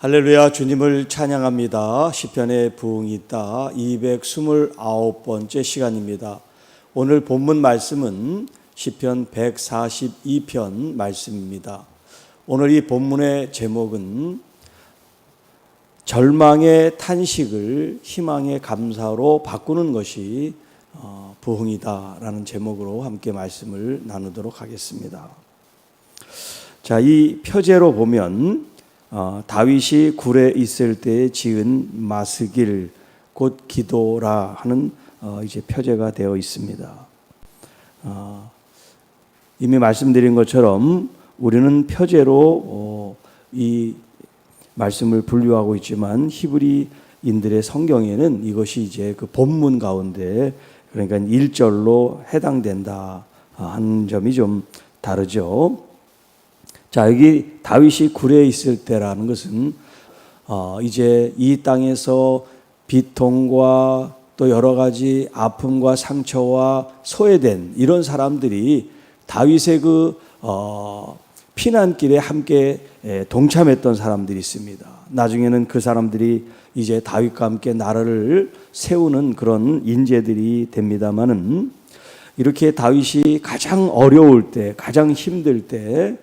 할렐루야, 주님을 찬양합니다. 시편의 부흥이 있다 229번째 시간입니다. 오늘 본문 말씀은 시편 142편 말씀입니다. 오늘 이 본문의 제목은 절망의 탄식을 희망의 감사로 바꾸는 것이 부흥이다라는 제목으로 함께 말씀을 나누도록 하겠습니다. 자, 이 표제로 보면 다윗이 굴에 있을 때에 지은 마스길 곧 기도라 하는 이제 표제가 되어 있습니다. 이미 말씀드린 것처럼 우리는 표제로 이 말씀을 분류하고 있지만 히브리인들의 성경에는 이것이 이제 그 본문 가운데 그러니까 1절로 해당된다 하는 점이 좀 다르죠. 자, 여기 다윗이 굴에 있을 때라는 것은 이제 이 땅에서 비통과 또 여러 가지 아픔과 상처와 소외된 이런 사람들이 다윗의 그 피난길에 함께 동참했던 사람들이 있습니다. 나중에는 그 사람들이 이제 다윗과 함께 나라를 세우는 그런 인재들이 됩니다마는 이렇게 다윗이 가장 어려울 때, 가장 힘들 때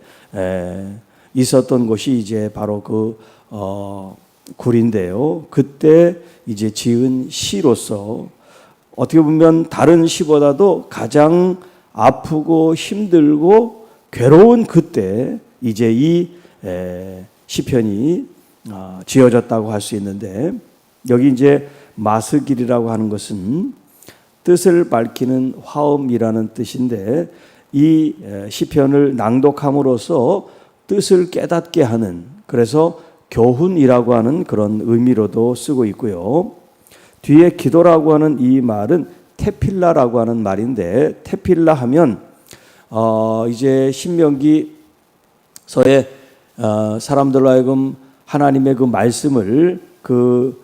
있었던 곳이 이제 바로 그 굴인데요. 그때 이제 지은 시로서 어떻게 보면 다른 시보다도 가장 아프고 힘들고 괴로운 그때 이제 이 시편이 지어졌다고 할 수 있는데, 여기 이제 마스길이라고 하는 것은 뜻을 밝히는 화음이라는 뜻인데, 이 시편을 낭독함으로써 뜻을 깨닫게 하는, 그래서 교훈이라고 하는 그런 의미로도 쓰고 있고요. 뒤에 기도라고 하는 이 말은 테필라라고 하는 말인데, 테필라 하면 이제 신명기서의 사람들로 하여금 하나님의 그 말씀을 그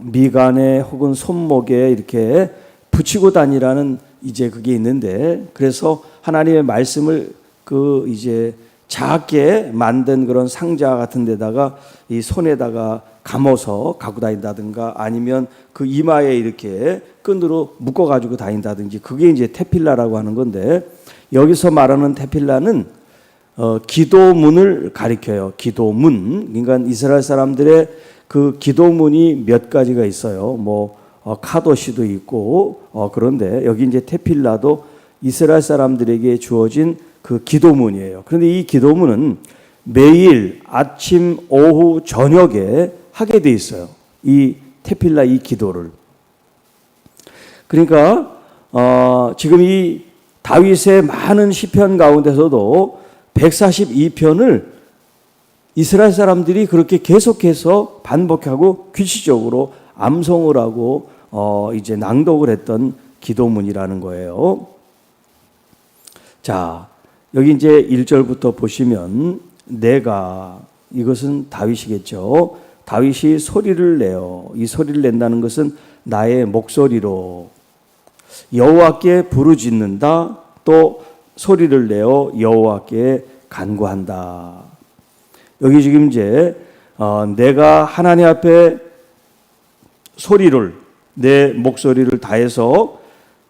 미간에 혹은 손목에 이렇게 붙이고 다니라는 이제 그게 있는데, 그래서 하나님의 말씀을 그 이제 작게 만든 그런 상자 같은 데다가 이 손에다가 감아서 갖고 다닌다든가 아니면 그 이마에 이렇게 끈으로 묶어 가지고 다닌다든지, 그게 이제 테필라라고 하는 건데, 여기서 말하는 테필라는 기도문을 가리켜요. 기도문. 그러니까 이스라엘 사람들의 그 기도문이 몇 가지가 있어요. 카도시도 있고 그런데 여기 이제 테필라도 이스라엘 사람들에게 주어진 그 기도문이에요. 그런데 이 기도문은 매일 아침, 오후, 저녁에 하게 돼 있어요. 이 테필라 이 기도를. 그러니까 지금 이 다윗의 많은 시편 가운데서도 142편을 이스라엘 사람들이 그렇게 계속해서 반복하고 규칙적으로 암송을 하고 이제 낭독을 했던 기도문이라는 거예요. 자, 여기 이제 1절부터 보시면 내가, 이것은 다윗이겠죠. 다윗이 소리를 내요. 이 소리를 낸다는 것은 나의 목소리로 여호와께 부르짖는다. 또 소리를 내어 여호와께 간구한다. 여기 지금 이제 내가 하나님 앞에 소리를, 내 목소리를 다해서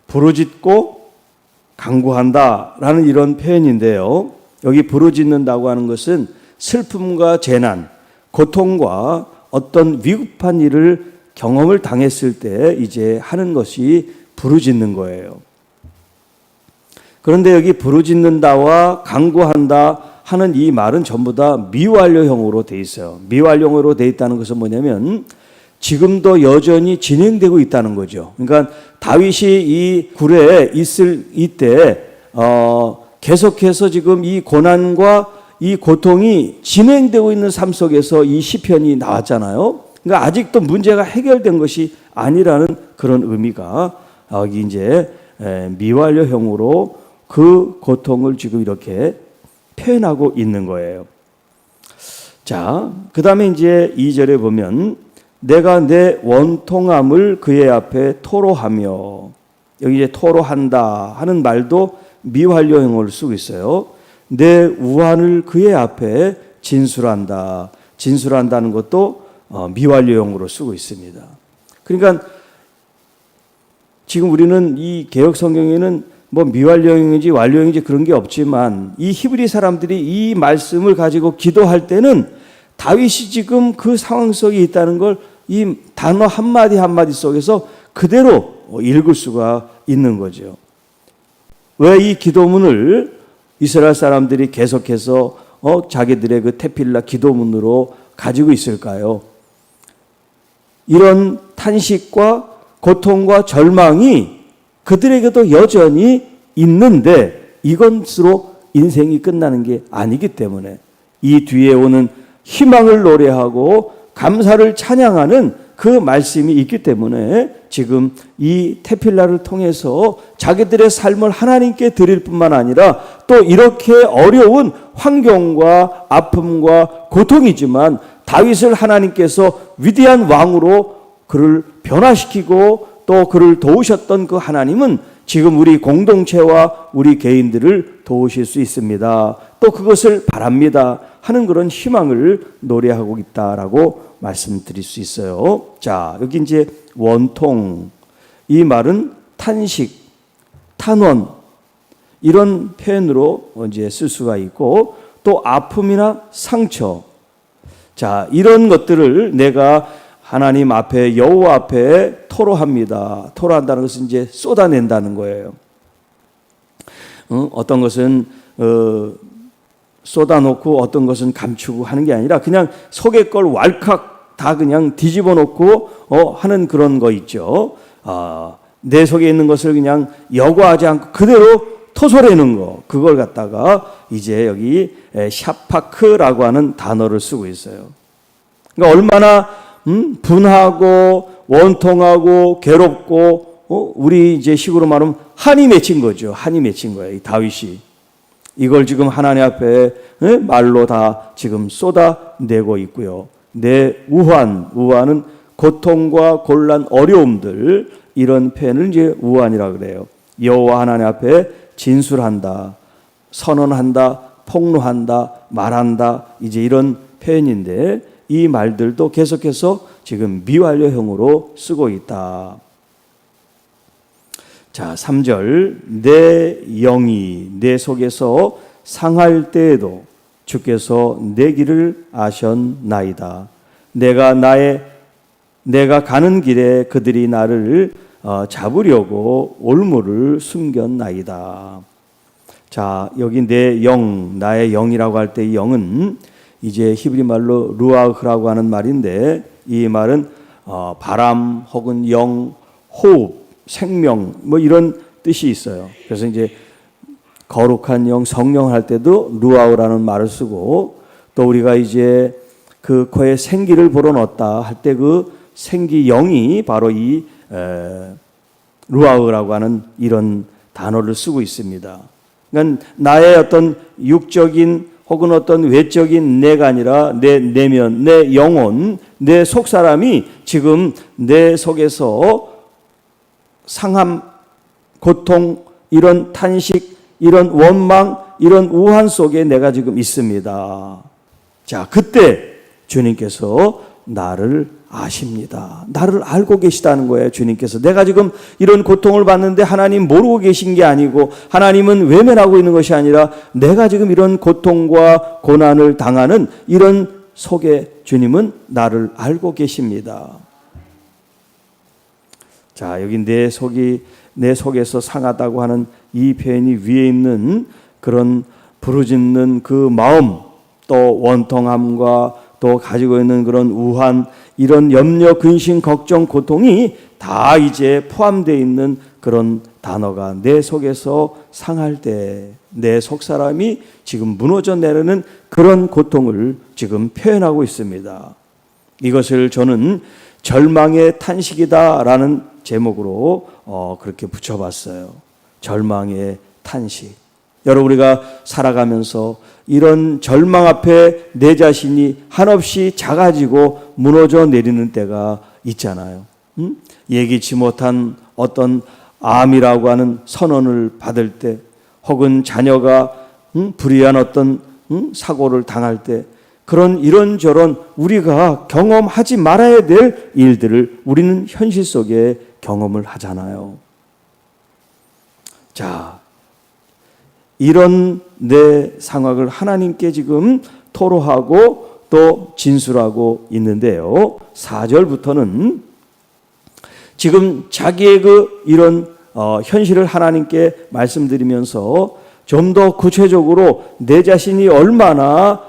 부르짖고 간구한다라는 이런 표현인데요. 여기 부르짖는다고 하는 것은 슬픔과 재난, 고통과 어떤 위급한 일을 경험을 당했을 때 이제 하는 것이 부르짖는 거예요. 그런데 여기 부르짖는다와 간구한다 하는 이 말은 전부 다 미완료형으로 돼 있어요. 미완료형으로 돼 있다는 것은 뭐냐면 지금도 여전히 진행되고 있다는 거죠. 그러니까 다윗이 이 굴에 있을 이때 계속해서 지금 이 고난과 이 고통이 진행되고 있는 삶 속에서 이 시편이 나왔잖아요. 그러니까 아직도 문제가 해결된 것이 아니라는 그런 의미가 여기 이제 미완료형으로 그 고통을 지금 이렇게 표현하고 있는 거예요. 자, 그 다음에 이제 2절에 보면 내가 내 원통함을 그의 앞에 토로하며, 여기 이제 토로한다 하는 말도 미완료형을 쓰고 있어요. 내 우환을 그의 앞에 진술한다. 진술한다는 것도 미완료형으로 쓰고 있습니다. 그러니까 지금 우리는 이 개역 성경에는 뭐 미완료형인지 완료형인지 그런 게 없지만 이 히브리 사람들이 이 말씀을 가지고 기도할 때는 다윗이 지금 그 상황 속에 있다는 걸 이 단어 한마디 한마디 속에서 그대로 읽을 수가 있는 거죠. 왜 이 기도문을 이스라엘 사람들이 계속해서 자기들의 그 테필라 기도문으로 가지고 있을까요? 이런 탄식과 고통과 절망이 그들에게도 여전히 있는데 이것으로 인생이 끝나는 게 아니기 때문에 이 뒤에 오는 희망을 노래하고 감사를 찬양하는 그 말씀이 있기 때문에 지금 이 테필라를 통해서 자기들의 삶을 하나님께 드릴 뿐만 아니라 또 이렇게 어려운 환경과 아픔과 고통이지만 다윗을 하나님께서 위대한 왕으로 그를 변화시키고 또 그를 도우셨던 그 하나님은 지금 우리 공동체와 우리 개인들을 도우실 수 있습니다. 또 그것을 바랍니다 하는 그런 희망을 노래하고 있다라고 말씀드릴 수 있어요. 자, 여기 이제 원통, 이 말은 탄식, 탄원 이런 표현으로 이제 쓸 수가 있고 또 아픔이나 상처. 자, 이런 것들을 내가 하나님 앞에 여호와 앞에 토로합니다. 토로한다는 것은 이제 쏟아낸다는 거예요. 어떤 것은 쏟아놓고 어떤 것은 감추고 하는 게 아니라 그냥 속의 걸 왈칵 다 그냥 뒤집어 놓고 하는 그런 거 있죠. 내 속에 있는 것을 그냥 여과하지 않고 그대로 토설해내는 거, 그걸 갖다가 이제 여기 샤파크라고 하는 단어를 쓰고 있어요. 그러니까 얼마나 분하고 원통하고 괴롭고 우리 이제 식으로 말하면 한이 맺힌 거죠. 한이 맺힌 거예요. 이 다윗이 이걸 지금 하나님 앞에 말로 다 지금 쏟아내고 있고요. 내 우환은 고통과 곤란, 어려움들 이런 표현을 이제 우환이라 그래요. 여호와 하나님 앞에 진술한다, 선언한다, 폭로한다, 말한다 이제 이런 표현인데 이 말들도 계속해서 지금 미완료형으로 쓰고 있다. 자, 3절 내 영이 내 속에서 상할 때에도 주께서 내 길을 아셨나이다. 내가 가는 길에 그들이 나를 잡으려고 올무를 숨겼나이다. 자, 여기 내 영, 나의 영이라고 할 때 이 영은 이제 히브리 말로 루아흐라고 하는 말인데 이 말은 바람 혹은 영, 호흡, 생명 뭐 이런 뜻이 있어요. 그래서 이제 거룩한 영, 성령 할 때도 루아흐라는 말을 쓰고 또 우리가 이제 그 코에 생기를 불어넣었다 할 때 그 생기 영이 바로 이 루아흐라고 하는 이런 단어를 쓰고 있습니다. 그러니까 나의 어떤 육적인 혹은 어떤 외적인 내가 아니라 내 내면, 내 영혼, 내 속사람이 지금 내 속에서 상함, 고통, 이런 탄식, 이런 원망, 이런 우환 속에 내가 지금 있습니다. 자, 그때 주님께서 나를 아십니다. 나를 알고 계시다는 거예요, 주님께서. 내가 지금 이런 고통을 받는데 하나님 모르고 계신 게 아니고 하나님은 외면하고 있는 것이 아니라 내가 지금 이런 고통과 고난을 당하는 이런 속에 주님은 나를 알고 계십니다. 자, 여기 내 속에서 상하다고 하는 이 표현이 위에 있는 그런 부르짖는 그 마음, 또 원통함과 또 가지고 있는 그런 우환, 이런 염려, 근심, 걱정, 고통이 다 이제 포함되어 있는 그런 단어가 내 속에서 상할 때 내 속사람이 지금 무너져 내리는 그런 고통을 지금 표현하고 있습니다. 이것을 저는 절망의 탄식이다라는 제목으로 그렇게 붙여봤어요. 절망의 탄식. 여러분, 우리가 살아가면서 이런 절망 앞에 내 자신이 한없이 작아지고 무너져 내리는 때가 있잖아요. 예기치 못한 어떤 암이라고 하는 선언을 받을 때, 혹은 자녀가 불의한 어떤 사고를 당할 때, 그런 이런저런 우리가 경험하지 말아야 될 일들을 우리는 현실 속에 경험을 하잖아요. 자, 이런 내 상황을 하나님께 지금 토로하고 또 진술하고 있는데요. 4절부터는 지금 자기의 이런 현실을 하나님께 말씀드리면서 좀 더 구체적으로 내 자신이 얼마나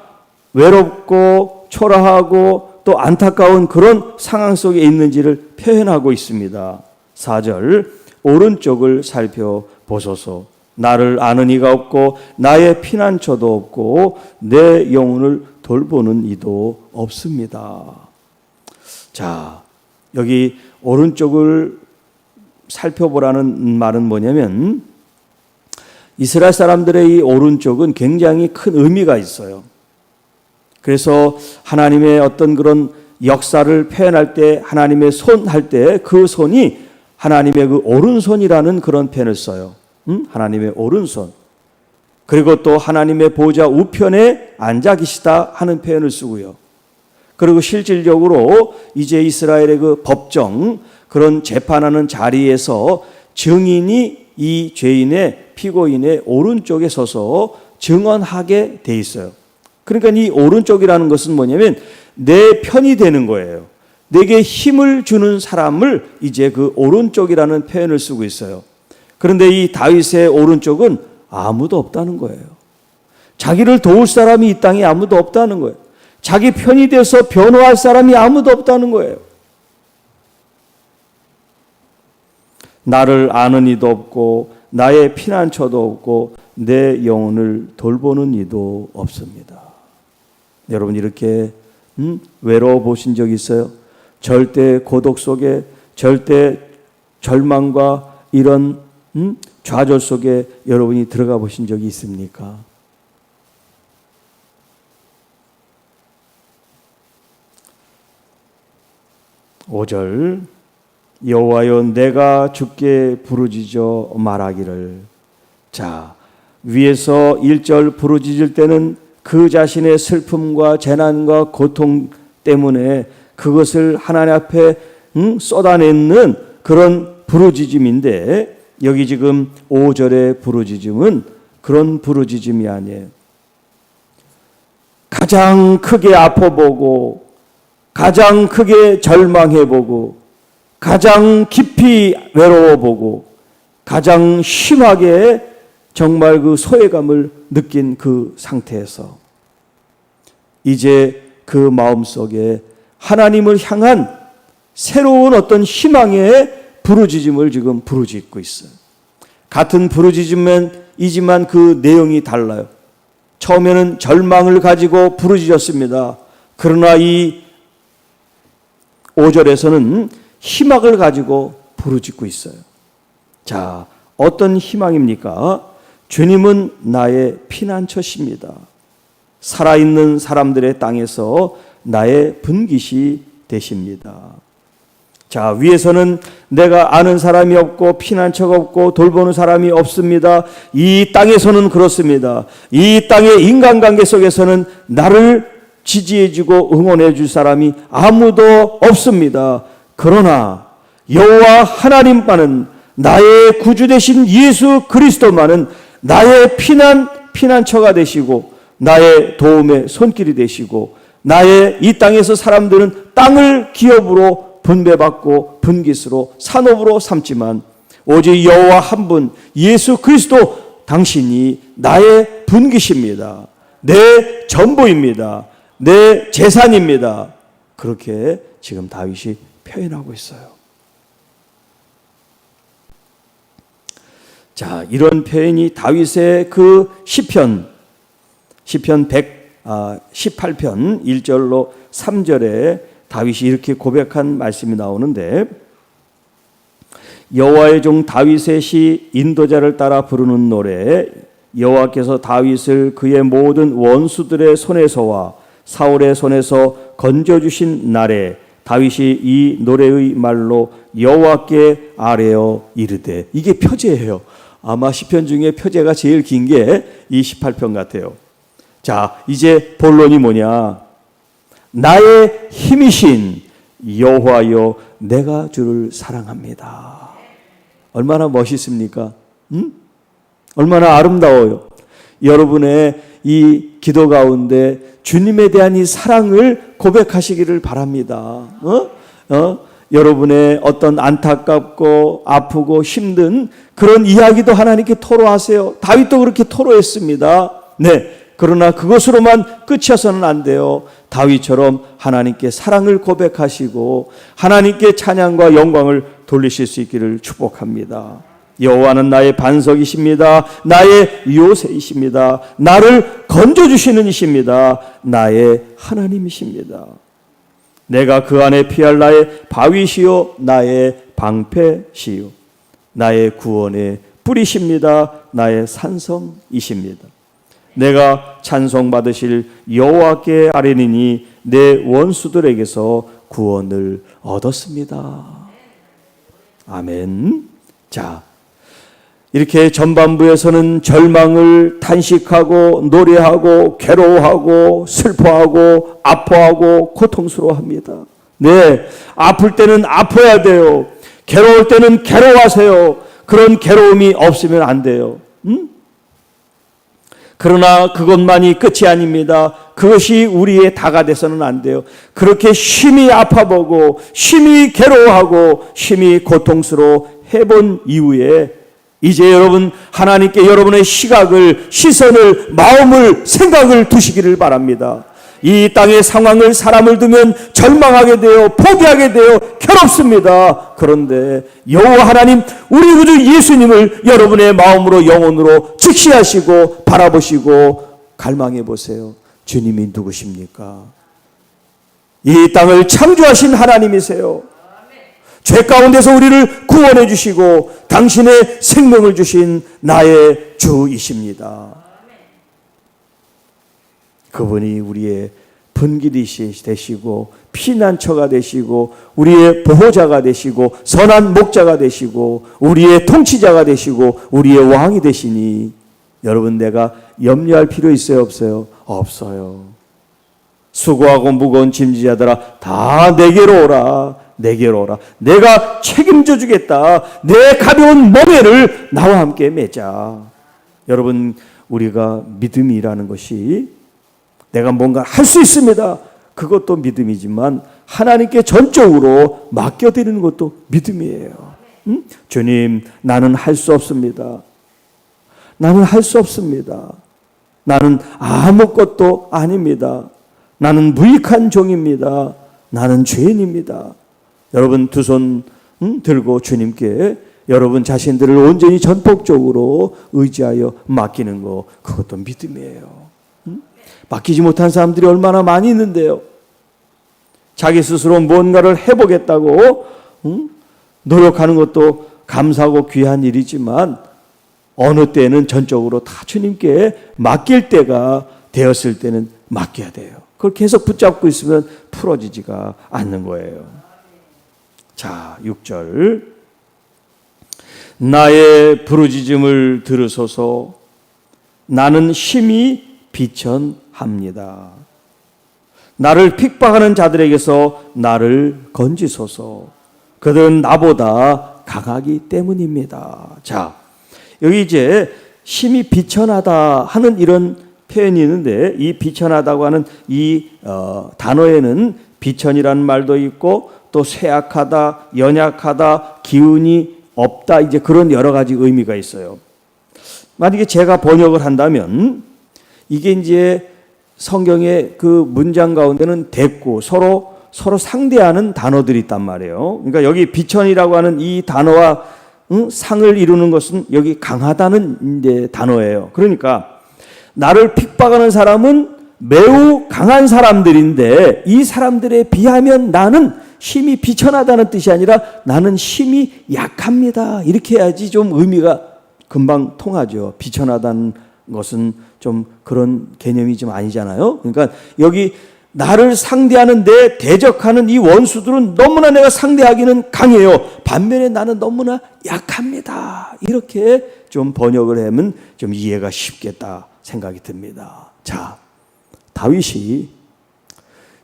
외롭고 초라하고 또 안타까운 그런 상황 속에 있는지를 표현하고 있습니다. 4절, 오른쪽을 살펴보소서. 나를 아는 이가 없고 나의 피난처도 없고 내 영혼을 돌보는 이도 없습니다. 자, 여기 오른쪽을 살펴보라는 말은 뭐냐면 이스라엘 사람들의 이 오른쪽은 굉장히 큰 의미가 있어요. 그래서 하나님의 어떤 그런 역사를 표현할 때 하나님의 손 할 때 그 손이 하나님의 그 오른손이라는 그런 표현을 써요. 하나님의 오른손. 그리고 또 하나님의 보좌 우편에 앉아 계시다 하는 표현을 쓰고요. 그리고 실질적으로 이제 이스라엘의 그 법정 그런 재판하는 자리에서 증인이 이 죄인의 피고인의 오른쪽에 서서 증언하게 돼 있어요. 그러니까 이 오른쪽이라는 것은 뭐냐면 내 편이 되는 거예요. 내게 힘을 주는 사람을 이제 그 오른쪽이라는 표현을 쓰고 있어요. 그런데 이 다윗의 오른쪽은 아무도 없다는 거예요. 자기를 도울 사람이 이 땅에 아무도 없다는 거예요. 자기 편이 돼서 변호할 사람이 아무도 없다는 거예요. 나를 아는 이도 없고 나의 피난처도 없고 내 영혼을 돌보는 이도 없습니다. 여러분 이렇게 외로워 보신 적 있어요? 절대 고독 속에 절대 절망과 이런 좌절 속에 여러분이 들어가 보신 적이 있습니까? (5절) 여호와여 내가 주께 부르짖어 말하기를. 자, 위에서 1절 부르짖을 때는 그 자신의 슬픔과 재난과 고통 때문에 그것을 하나님 앞에 쏟아내는 그런 부르짖음인데 여기 지금 5절의 부르짖음은 그런 부르짖음이 아니에요. 가장 크게 아파보고 가장 크게 절망해보고 가장 깊이 외로워보고 가장 심하게 정말 그 소외감을 느낀 그 상태에서 이제 그 마음속에 하나님을 향한 새로운 어떤 희망의 부르짖음을 지금 부르짖고 있어요. 같은 부르짖음이지만 그 내용이 달라요. 처음에는 절망을 가지고 부르짖었습니다. 그러나 이 5절에서는 희망을 가지고 부르짖고 있어요. 자, 어떤 희망입니까? 주님은 나의 피난처십니다. 살아있는 사람들의 땅에서 나의 분깃이 되십니다. 자, 위에서는 내가 아는 사람이 없고 피난처가 없고 돌보는 사람이 없습니다. 이 땅에서는 그렇습니다. 이 땅의 인간관계 속에서는 나를 지지해주고 응원해줄 사람이 아무도 없습니다. 그러나 여호와 하나님만은 나의 구주 되신 예수 그리스도만은 나의 피난처가 되시고 나의 도움의 손길이 되시고 나의 이 땅에서 사람들은 땅을 기업으로 분배받고 분깃으로 산업으로 삼지만 오직 여호와 한 분 예수 그리스도 당신이 나의 분깃입니다. 내 전부입니다. 내 재산입니다. 그렇게 지금 다윗이 표현하고 있어요. 자, 이런 표현이 다윗의 그 시편 18편 1절로 3절에 다윗이 이렇게 고백한 말씀이 나오는데 여호와의 종 다윗의 시 인도자를 따라 부르는 노래. 여호와께서 다윗을 그의 모든 원수들의 손에서와 사울의 손에서 건져주신 날에 다윗이 이 노래의 말로 여호와께 아뢰어 이르되. 이게 표제예요. 아마 시편 중에 표제가 제일 긴 게 이 18편 같아요. 자, 이제 본론이 뭐냐? 나의 힘이신 여호와여 내가 주를 사랑합니다. 얼마나 멋있습니까? 얼마나 아름다워요. 여러분의 이 기도 가운데 주님에 대한 이 사랑을 고백하시기를 바랍니다. 여러분의 어떤 안타깝고 아프고 힘든 그런 이야기도 하나님께 토로하세요. 다윗도 그렇게 토로했습니다. 네. 그러나 그것으로만 끝이어서는 안 돼요. 다윗처럼 하나님께 사랑을 고백하시고 하나님께 찬양과 영광을 돌리실 수 있기를 축복합니다. 여호와는 나의 반석이십니다. 나의 요새이십니다. 나를 건져주시는 이십니다. 나의 하나님이십니다. 내가 그 안에 피할 나의 바위시요 나의 방패시요 나의 구원의 뿌리십니다. 나의 산성이십니다. 내가 찬송받으실 여호와께 아뢰니니 내 원수들에게서 구원을 얻었습니다. 아멘. 자, 이렇게 전반부에서는 절망을 탄식하고 노래하고 괴로워하고 슬퍼하고 아파하고 고통스러워합니다. 네, 아플 때는 아파야 돼요. 괴로울 때는 괴로워하세요. 그런 괴로움이 없으면 안 돼요. 그러나 그것만이 끝이 아닙니다. 그것이 우리의 다가 돼서는 안 돼요. 그렇게 심히 아파보고 심히 괴로워하고 심히 고통스러워 해본 이후에 이제 여러분 하나님께 여러분의 시각을, 시선을, 마음을, 생각을 두시기를 바랍니다. 이 땅의 상황을 사람을 두면 절망하게 돼요. 포기하게 돼요. 괴롭습니다. 그런데 여호와 하나님 우리 구주 예수님을 여러분의 마음으로 영혼으로 직시하시고 바라보시고 갈망해 보세요. 주님이 누구십니까? 이 땅을 창조하신 하나님이세요. 죄 가운데서 우리를 구원해 주시고 당신의 생명을 주신 나의 주이십니다. 그분이 우리의 분길이 되시고 피난처가 되시고 우리의 보호자가 되시고 선한 목자가 되시고 우리의 통치자가 되시고 우리의 왕이 되시니 여러분 내가 염려할 필요 있어요 없어요? 없어요. 수고하고 무거운 짐지자들아 다 내게로 오라. 내게로 오라. 내가 책임져 주겠다. 내 가벼운 멍에를 나와 함께 매자. 여러분 우리가 믿음이라는 것이 내가 뭔가 할 수 있습니다. 그것도 믿음이지만 하나님께 전적으로 맡겨드리는 것도 믿음이에요. 주님 나는 할 수 없습니다. 나는 할 수 없습니다. 나는 아무것도 아닙니다. 나는 무익한 종입니다. 나는 죄인입니다. 여러분 두 손 들고 주님께 여러분 자신들을 온전히 전폭적으로 의지하여 맡기는 거 그것도 믿음이에요. 맡기지 못한 사람들이 얼마나 많이 있는데요. 자기 스스로 뭔가를 해보겠다고 노력하는 것도 감사하고 귀한 일이지만 어느 때는 전적으로 다 주님께 맡길 때가 되었을 때는 맡겨야 돼요. 그걸 계속 붙잡고 있으면 풀어지지가 않는 거예요. 자, 6절 나의 부르짖음을 들으소서 나는 심히 비천합니다. 나를 핍박하는 자들에게서 나를 건지소서 그들은 나보다 강하기 때문입니다. 자, 여기 이제 심히 비천하다 하는 이런 표현이 있는데 이 비천하다고 하는 이 단어에는 비천이라는 말도 있고 또 쇠약하다, 연약하다, 기운이 없다 이제 그런 여러 가지 의미가 있어요. 만약에 제가 번역을 한다면 이게 이제 성경의 그 문장 가운데는 대꾸 서로 상대하는 단어들이 있단 말이에요. 그러니까 여기 비천이라고 하는 이 단어와 상을 이루는 것은 여기 강하다는 이제 단어예요. 그러니까 나를 핍박하는 사람은 매우 강한 사람들인데 이 사람들에 비하면 나는 심히 비천하다는 뜻이 아니라 나는 심히 약합니다. 이렇게 해야지 좀 의미가 금방 통하죠. 비천하다는 것은 좀 그런 개념이 좀 아니잖아요. 그러니까 여기 나를 상대하는 내 대적하는 이 원수들은 너무나 내가 상대하기는 강해요. 반면에 나는 너무나 약합니다. 이렇게 좀 번역을 하면 좀 이해가 쉽겠다 생각이 듭니다. 자, 다윗이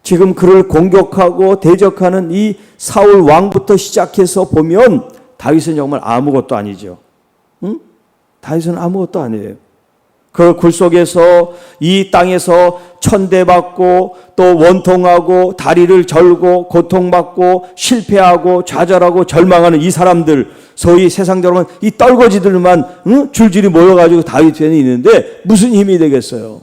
지금 그를 공격하고 대적하는 이 사울 왕부터 시작해서 보면 다윗은 정말 아무것도 아니죠. 응? 다윗은 아무것도 아니에요. 그 굴 속에서 이 땅에서 천대받고 또 원통하고 다리를 절고 고통받고 실패하고 좌절하고 절망하는 이 사람들, 소위 세상적으로 이 떨거지들만 줄줄이 모여가지고 다윗 편에 있는데 무슨 힘이 되겠어요?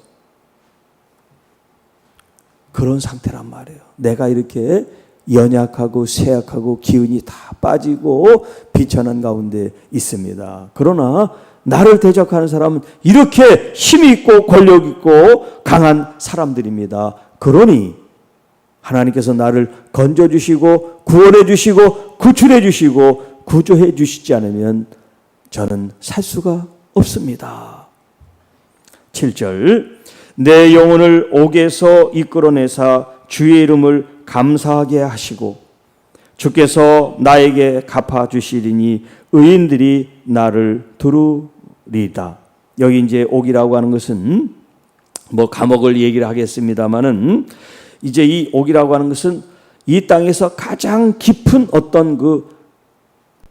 그런 상태란 말이에요. 내가 이렇게 연약하고 쇠약하고 기운이 다 빠지고 비천한 가운데 있습니다. 그러나 나를 대적하는 사람은 이렇게 힘이 있고 권력 있고 강한 사람들입니다. 그러니 하나님께서 나를 건져주시고 구원해주시고 구출해주시고 구조해주시지 않으면 저는 살 수가 없습니다. 7절, 내 영혼을 옥에서 이끌어내사 주의 이름을 감사하게 하시고 주께서 나에게 갚아주시리니 의인들이 나를 두루리다. 여기 이제 옥이라고 하는 것은 뭐 감옥을 얘기를 하겠습니다마는 이제 이 옥이라고 하는 것은 이 땅에서 가장 깊은 어떤 그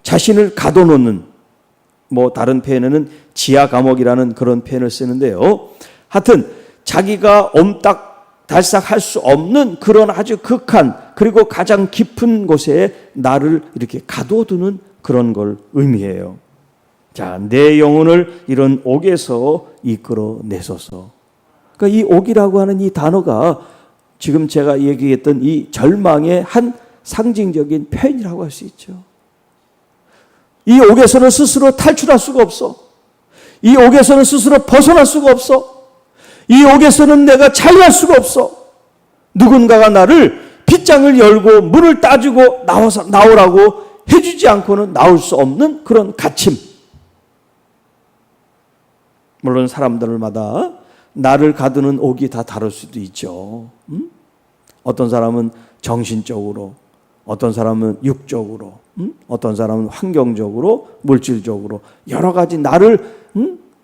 자신을 가둬놓는, 뭐 다른 표현에는 지하 감옥이라는 그런 표현을 쓰는데요. 하여튼 자기가 옴딱달싹 할 수 없는 그런 아주 극한 그리고 가장 깊은 곳에 나를 이렇게 가둬두는 그런 걸 의미해요. 자, 내 영혼을 이런 옥에서 이끌어내소서. 그러니까 이 옥이라고 하는 이 단어가 지금 제가 얘기했던 이 절망의 한 상징적인 표현이라고 할 수 있죠. 이 옥에서는 스스로 탈출할 수가 없어. 이 옥에서는 스스로 벗어날 수가 없어. 이 옥에서는 내가 자유할 수가 없어. 누군가가 나를 빗장을 열고 문을 따주고 나오라고 해주지 않고는 나올 수 없는 그런 갇힘. 물론 사람들마다 나를 가두는 옥이 다 다를 수도 있죠. 어떤 사람은 정신적으로, 어떤 사람은 육적으로, 어떤 사람은 환경적으로, 물질적으로 여러 가지 나를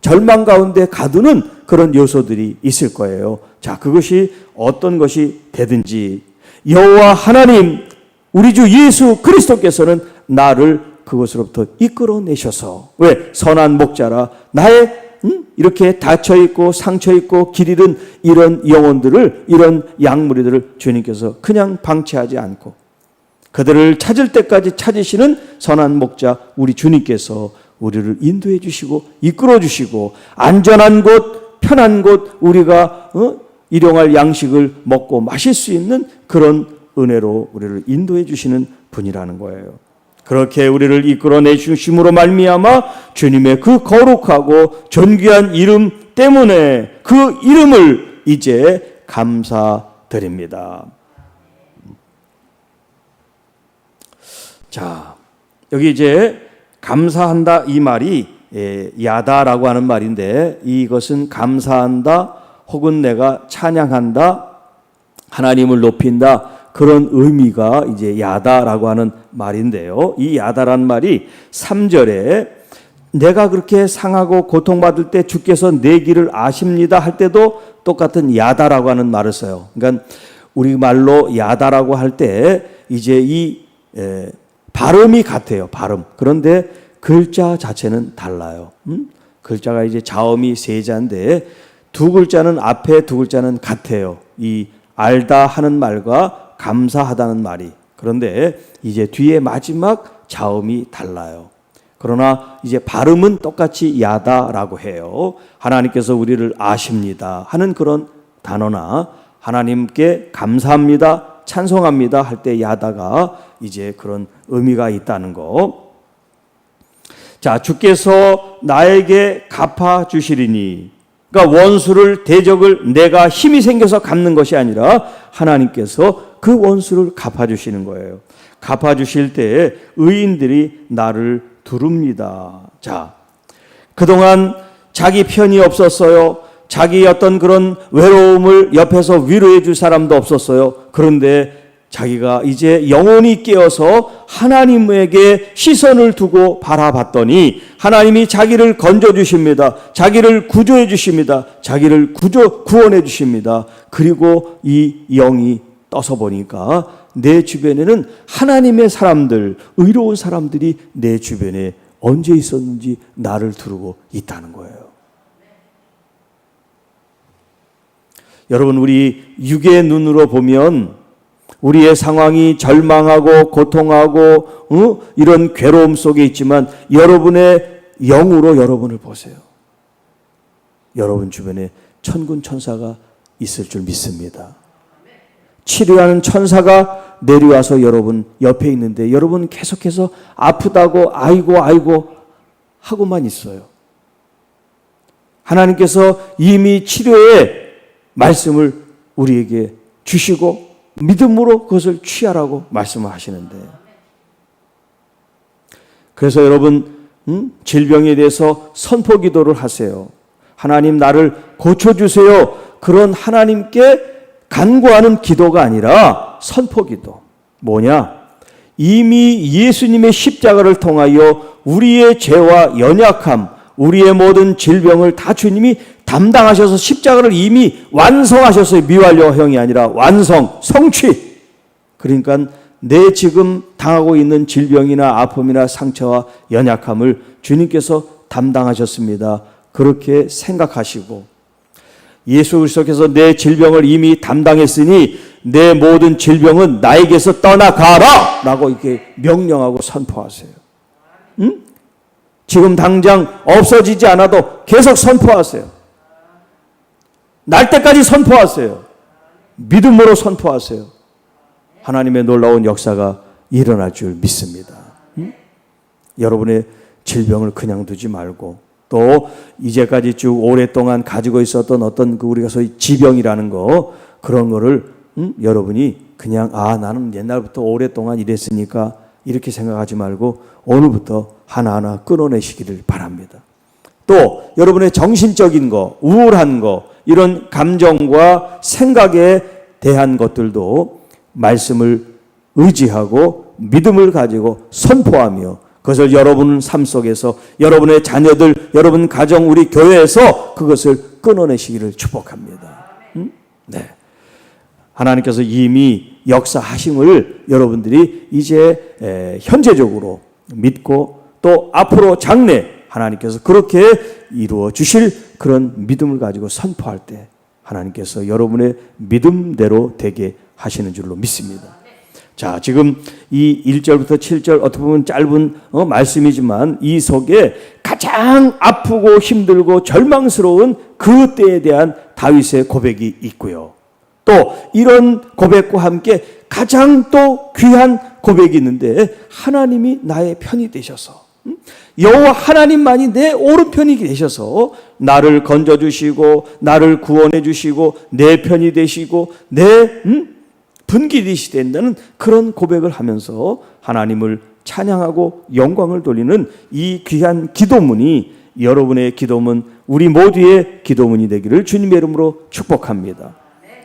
절망 가운데 가두는 그런 요소들이 있을 거예요. 자, 그것이 어떤 것이 되든지 여호와 하나님 우리 주 예수 그리스도께서는 나를 그것으로부터 이끌어내셔서, 왜? 선한 목자라 나의 이렇게 다쳐있고 상처있고 길 잃은 이런 영혼들을, 이런 양무리들을 주님께서 그냥 방치하지 않고 그들을 찾을 때까지 찾으시는 선한 목자 우리 주님께서 우리를 인도해 주시고 이끌어 주시고 안전한 곳, 편한 곳, 우리가 일용할 양식을 먹고 마실 수 있는 그런 은혜로 우리를 인도해 주시는 분이라는 거예요. 그렇게 우리를 이끌어내 주심으로 말미암아 주님의 그 거룩하고 존귀한 이름 때문에 그 이름을 이제 감사드립니다. 자, 여기 이제 감사한다 이 말이 야다라고 하는 말인데, 이것은 감사한다 혹은 내가 찬양한다, 하나님을 높인다, 그런 의미가 이제 야다라고 하는 말인데요. 이 야다라는 말이 3절에 내가 그렇게 상하고 고통받을 때 주께서 내 길을 아십니다 할 때도 똑같은 야다라고 하는 말을 써요. 그러니까 우리말로 야다라고 할 때 이제 이 발음이 같아요. 발음. 그런데 글자 자체는 달라요. 글자가 이제 자음이 세자인데 두 글자는 앞에 두 글자는 같아요. 이 알다 하는 말과 감사하다는 말이. 그런데 이제 뒤에 마지막 자음이 달라요. 그러나 이제 발음은 똑같이 야다라고 해요. 하나님께서 우리를 아십니다 하는 그런 단어나 하나님께 감사합니다, 찬송합니다 할 때 야다가 이제 그런 의미가 있다는 거. 자, 주께서 나에게 갚아주시리니, 그러니까 원수를, 대적을 내가 힘이 생겨서 갚는 것이 아니라 하나님께서 그 원수를 갚아주시는 거예요. 갚아주실 때 의인들이 나를 두릅니다. 자, 그동안 자기 편이 없었어요. 자기 어떤 그런 외로움을 옆에서 위로해 줄 사람도 없었어요. 그런데 자기가 이제 영혼이 깨어서 하나님에게 시선을 두고 바라봤더니 하나님이 자기를 건져주십니다. 자기를 구조해 주십니다. 자기를 구원해 주십니다. 그리고 이 영이 떠서 보니까 내 주변에는 하나님의 사람들, 의로운 사람들이 내 주변에 언제 있었는지 나를 두르고 있다는 거예요. 여러분, 우리 육의 눈으로 보면 우리의 상황이 절망하고 고통하고 이런 괴로움 속에 있지만 여러분의 영으로 여러분을 보세요. 여러분 주변에 천군 천사가 있을 줄 믿습니다. 치료하는 천사가 내려와서 여러분 옆에 있는데 여러분 계속해서 아프다고 아이고 하고만 있어요. 하나님께서 이미 치료의 말씀을 우리에게 주시고 믿음으로 그것을 취하라고 말씀을 하시는데, 그래서 여러분 질병에 대해서 선포 기도를 하세요. 하나님 나를 고쳐주세요. 그런 하나님께 간구하는 기도가 아니라 선포 기도. 뭐냐? 이미 예수님의 십자가를 통하여 우리의 죄와 연약함, 우리의 모든 질병을 다 주님이 담당하셔서 십자가를 이미 완성하셨어요. 미완료형이 아니라 완성, 성취. 그러니까 내 지금 당하고 있는 질병이나 아픔이나 상처와 연약함을 주님께서 담당하셨습니다. 그렇게 생각하시고, 예수 그리스도께서 내 질병을 이미 담당했으니 내 모든 질병은 나에게서 떠나가라! 라고 이렇게 명령하고 선포하세요. 응? 지금 당장 없어지지 않아도 계속 선포하세요. 날 때까지 선포하세요. 믿음으로 선포하세요. 하나님의 놀라운 역사가 일어날 줄 믿습니다. 응? 여러분의 질병을 그냥 두지 말고, 또 이제까지 쭉 오랫동안 가지고 있었던 어떤 우리가 소위 지병이라는 거, 그런 거를 여러분이 그냥 나는 옛날부터 오랫동안 이랬으니까 이렇게 생각하지 말고 오늘부터 하나하나 끊어내시기를 바랍니다. 또 여러분의 정신적인 거, 우울한 거, 이런 감정과 생각에 대한 것들도 말씀을 의지하고 믿음을 가지고 선포하며 그것을 여러분 삶 속에서 여러분의 자녀들, 여러분 가정, 우리 교회에서 그것을 끊어내시기를 축복합니다. 네. 하나님께서 이미 역사하심을 여러분들이 이제 현재적으로 믿고 또 앞으로 장래 하나님께서 그렇게 이루어 주실 그런 믿음을 가지고 선포할 때 하나님께서 여러분의 믿음대로 되게 하시는 줄로 믿습니다. 자, 지금 이 1절부터 7절 어떻게 보면 짧은 말씀이지만 이 속에 가장 아프고 힘들고 절망스러운 그 때에 대한 다윗의 고백이 있고요. 또 이런 고백과 함께 가장 또 귀한 고백이 있는데, 하나님이 나의 편이 되셔서, 여호와 하나님만이 내 오른편이 되셔서 나를 건져주시고 나를 구원해 주시고 내 편이 되시고 내 분기되시 된다는 그런 고백을 하면서 하나님을 찬양하고 영광을 돌리는 이 귀한 기도문이 여러분의 기도문, 우리 모두의 기도문이 되기를 주님의 이름으로 축복합니다.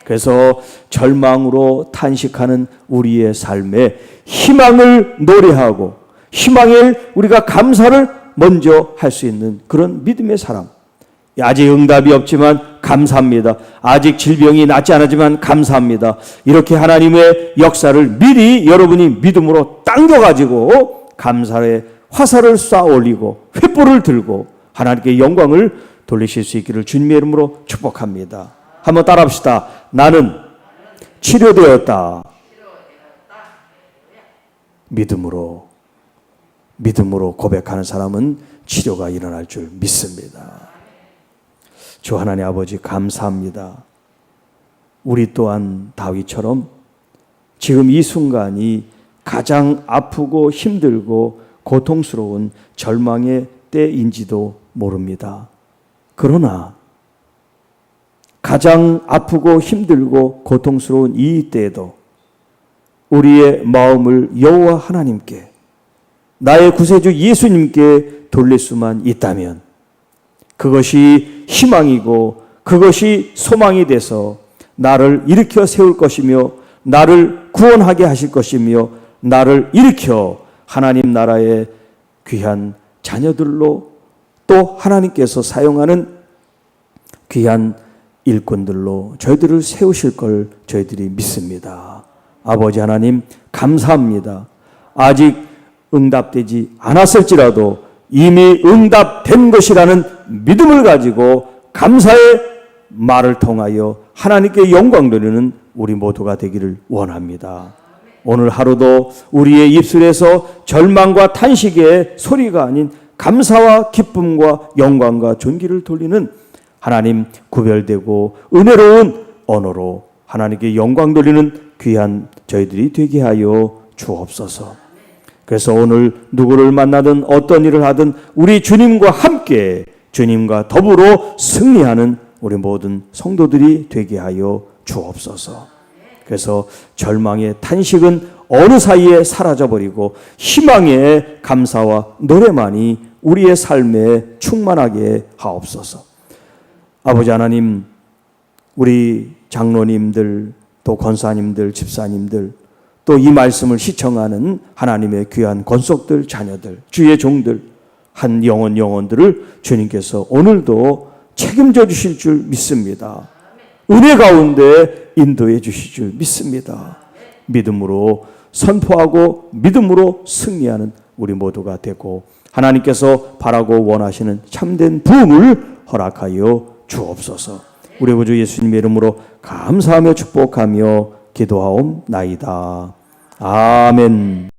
그래서 절망으로 탄식하는 우리의 삶에 희망을 노래하고 희망에 우리가 감사를 먼저 할 수 있는 그런 믿음의 사람. 아직 응답이 없지만 감사합니다. 아직 질병이 낫지 않았지만 감사합니다. 이렇게 하나님의 역사를 미리 여러분이 믿음으로 당겨가지고 감사의 화살을 쏴 올리고 횃불을 들고 하나님께 영광을 돌리실 수 있기를 주님의 이름으로 축복합니다. 한번 따라합시다. 나는 치료되었다. 믿음으로 고백하는 사람은 치료가 일어날 줄 믿습니다. 주 하나님 아버지 감사합니다. 우리 또한 다윗처럼 지금 이 순간이 가장 아프고 힘들고 고통스러운 절망의 때인지도 모릅니다. 그러나 가장 아프고 힘들고 고통스러운 이 때에도 우리의 마음을 여호와 하나님께, 나의 구세주 예수님께 돌릴 수만 있다면 그것이 희망이고 그것이 소망이 돼서 나를 일으켜 세울 것이며 나를 구원하게 하실 것이며 나를 일으켜 하나님 나라의 귀한 자녀들로 또 하나님께서 사용하는 귀한 일꾼들로 저희들을 세우실 걸 저희들이 믿습니다. 아버지 하나님 감사합니다. 아직 응답되지 않았을지라도 이미 응답된 것이라는 믿음을 가지고 감사의 말을 통하여 하나님께 영광 돌리는 우리 모두가 되기를 원합니다. 오늘 하루도 우리의 입술에서 절망과 탄식의 소리가 아닌 감사와 기쁨과 영광과 존귀를 돌리는 하나님 구별되고 은혜로운 언어로 하나님께 영광 돌리는 귀한 저희들이 되게 하여 주옵소서. 그래서 오늘 누구를 만나든 어떤 일을 하든 우리 주님과 함께 주님과 더불어 승리하는 우리 모든 성도들이 되게 하여 주옵소서. 그래서 절망의 탄식은 어느 사이에 사라져버리고 희망의 감사와 노래만이 우리의 삶에 충만하게 하옵소서. 아버지 하나님, 우리 장로님들, 또 권사님들, 집사님들, 또 이 말씀을 시청하는 하나님의 귀한 권속들, 자녀들, 주의 종들, 한 영혼들을 주님께서 오늘도 책임져 주실 줄 믿습니다. 은혜 가운데 인도해 주실 줄 믿습니다. 믿음으로 선포하고 믿음으로 승리하는 우리 모두가 되고 하나님께서 바라고 원하시는 참된 부흥을 허락하여 주옵소서. 우리 구주 예수님의 이름으로 감사하며 축복하며 기도하옵나이다. 아멘.